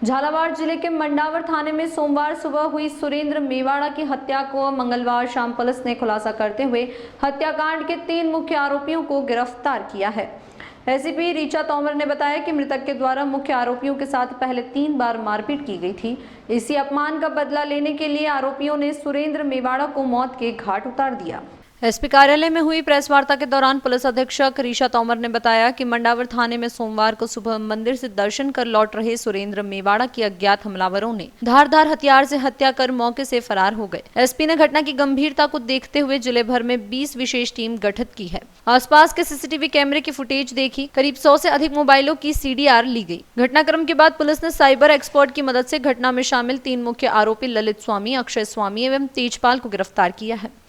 झालावाड़ जिले के मंडावर थाने में सोमवार सुबह हुई सुरेंद्र मेवाड़ा की हत्या को मंगलवार शाम पुलिस ने खुलासा करते हुए हत्याकांड के 3 मुख्य आरोपियों को गिरफ्तार किया है। एसीपी ऋचा तोमर ने बताया कि मृतक के द्वारा मुख्य आरोपियों के साथ पहले 3 बार मारपीट की गई थी। इसी अपमान का बदला लेने के लिए आरोपियों ने सुरेंद्र मेवाड़ा को मौत के घाट उतार दिया। एसपी कार्यालय में हुई प्रेस वार्ता के दौरान पुलिस अधीक्षक ऋचा तोमर ने बताया कि मंडावर थाने में सोमवार को सुबह मंदिर से दर्शन कर लौट रहे सुरेंद्र मेवाड़ा की अज्ञात हमलावरों ने धारदार हथियार से हत्या कर मौके से फरार हो गए। एसपी ने घटना की गंभीरता को देखते हुए जिले भर में 20 विशेष टीम गठित की है। आसपास के सीसीटीवी कैमरे की फुटेज देखी, करीब 100 से अधिक मोबाइलों की सीडीआर ली गई। घटनाक्रम के बाद पुलिस ने साइबर एक्सपर्ट की मदद से घटना में शामिल 3 मुख्य आरोपी ललित स्वामी, अक्षय स्वामी एवं तेजपाल को गिरफ्तार किया है।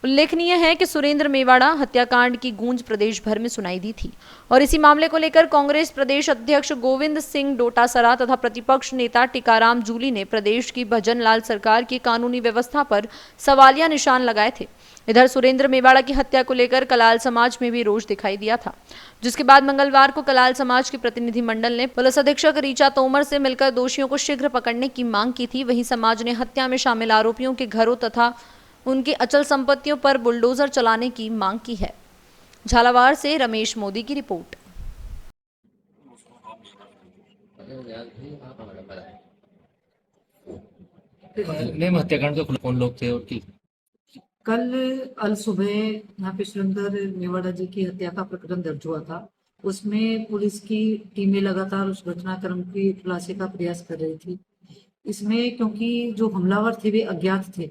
उल्लेखनीय है कि सुरेंद्र मेवाड़ा हत्याकांड की गूंज प्रदेश भर में सुनाई दी थी और इसी मामले को लेकर कांग्रेस प्रदेश अध्यक्ष गोविंद सिंह डोटासरा तथा प्रतिपक्ष नेता टीकाराम जूली ने प्रदेश की भजन लाल सरकार की कानूनी व्यवस्था पर सवालिया निशान लगाए थे। इधर सुरेंद्र मेवाड़ा की हत्या को लेकर कलाल समाज में भी रोष दिखाई दिया था, जिसके बाद मंगलवार को कलाल समाज के प्रतिनिधि मंडल ने पुलिस अधीक्षक ऋचा तोमर से मिलकर दोषियों को शीघ्र पकड़ने की मांग की थी। वहीं समाज ने हत्या में शामिल आरोपियों के घरों तथा उनकी अचल संपत्तियों पर बुलडोजर चलाने की मांग की है। झालावाड़ से रमेश मोदी की रिपोर्ट। मैम, हत्याकांड के कौन लोग थे और की? कल अल सुबह यहाँ पे सुरेंद्र मेवाड़ा जी की हत्या का प्रकरण दर्ज हुआ था। उसमें पुलिस की टीमें लगातार उस घटनाक्रम के खुलासे का प्रयास कर रही थी। इसमें क्योंकि जो हमलावर थे वे अज्ञात थे,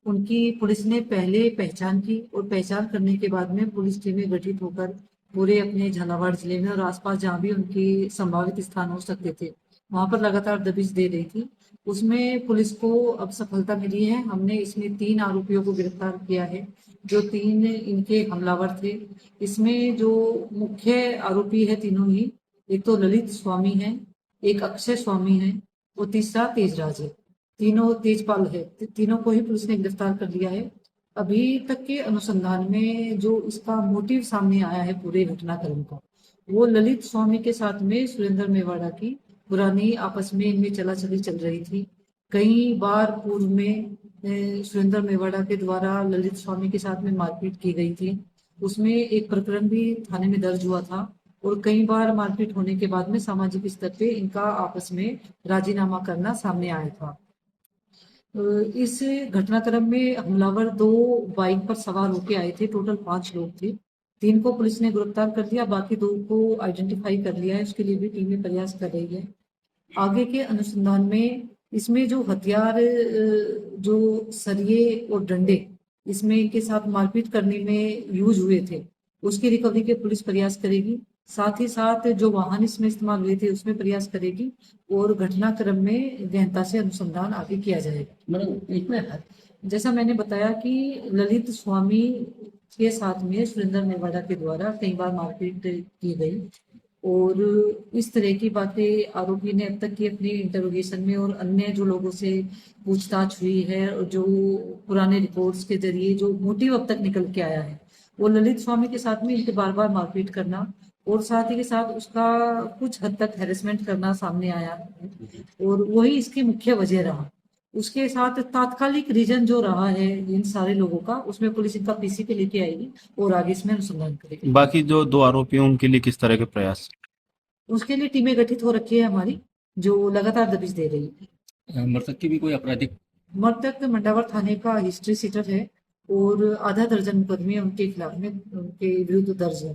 उनकी पुलिस ने पहले पहचान की और पहचान करने के बाद में पुलिस टीमें गठित होकर पूरे अपने झालावाड़ जिले में और आसपास जहाँ भी उनके संभावित स्थान हो सकते थे वहां पर लगातार दबिश दे रही थी। उसमें पुलिस को अब सफलता मिली है। हमने इसमें 3 आरोपियों को गिरफ्तार किया है, जो 3 इनके हमलावर थे। इसमें जो मुख्य आरोपी है तीनों ही, एक तो ललित स्वामी है, एक अक्षय स्वामी है और तीसरा तेजराज है। तीनों तेजपाल है। तीनों को ही पुलिस ने गिरफ्तार कर लिया है। अभी तक के अनुसंधान में जो इसका मोटिव सामने आया है पूरे घटनाक्रम का, वो ललित स्वामी के साथ में सुरेंद्र मेवाड़ा की पुरानी आपस में इनमें चलाचली चल रही थी। कई बार पूर्व में सुरेंद्र मेवाड़ा के द्वारा ललित स्वामी के साथ में मारपीट की गई थी। उसमें एक प्रकरण भी थाने में दर्ज हुआ था और कई बार मारपीट होने के बाद में सामाजिक स्तर पे इनका आपस में राजीनामा करना सामने आया था। इस घटनाक्रम में हमलावर 2 बाइक पर सवार होकर आए थे। टोटल 5 लोग थे। 3 को पुलिस ने गिरफ्तार कर लिया, बाकी 2 को आइडेंटिफाई कर लिया है। उसके लिए भी टीमें प्रयास कर रही है। आगे के अनुसंधान में इसमें जो हथियार, जो सरिये और डंडे इसमें इनके साथ मारपीट करने में यूज हुए थे, उसकी रिकवरी के पुलिस प्रयास करेगी। साथ ही साथ जो वाहन इसमें इस्तेमाल हुए थे उसमें प्रयास करेगी और घटनाक्रम में गहनता से अनुसंधान आगे किया जाएगा। इसमें जैसा मैंने बताया कि ललित स्वामी के साथ में सुरेंद्र मेवाड़ा के द्वारा कई बार मारपीट की गई और इस तरह की बातें आरोपी ने अब तक की अपने इंटरोगेशन में और अन्य जो लोगों से पूछताछ हुई है और जो पुराने रिपोर्ट्स के जरिए जो मोटिव अब तक निकल के आया है, वो ललित स्वामी के साथ में इनके बार बार मारपीट करना और साथ ही के साथ उसका कुछ हद तक हैरेसमेंट करना सामने आया और वही इसकी मुख्य वजह रहा। उसके साथ तात्कालिक रीजन जो रहा है इन सारे लोगों का, उसमें पुलिस इनका पीसी पे लेके आएगी और आगे इसमें अनुसंधान करेगी। बाकी जो 2 आरोपी हैं उनके लिए किस तरह के प्रयास? उसके लिए टीमें गठित हो रखी है हमारी, जो लगातार दबिश दे रही है। मृतक की भी कोई आपराधिक? मृतक मंडावर थाने का हिस्ट्री सीटर है और आधा दर्जन मुकदमे उनके खिलाफ में उनके विरुद्ध दर्ज है।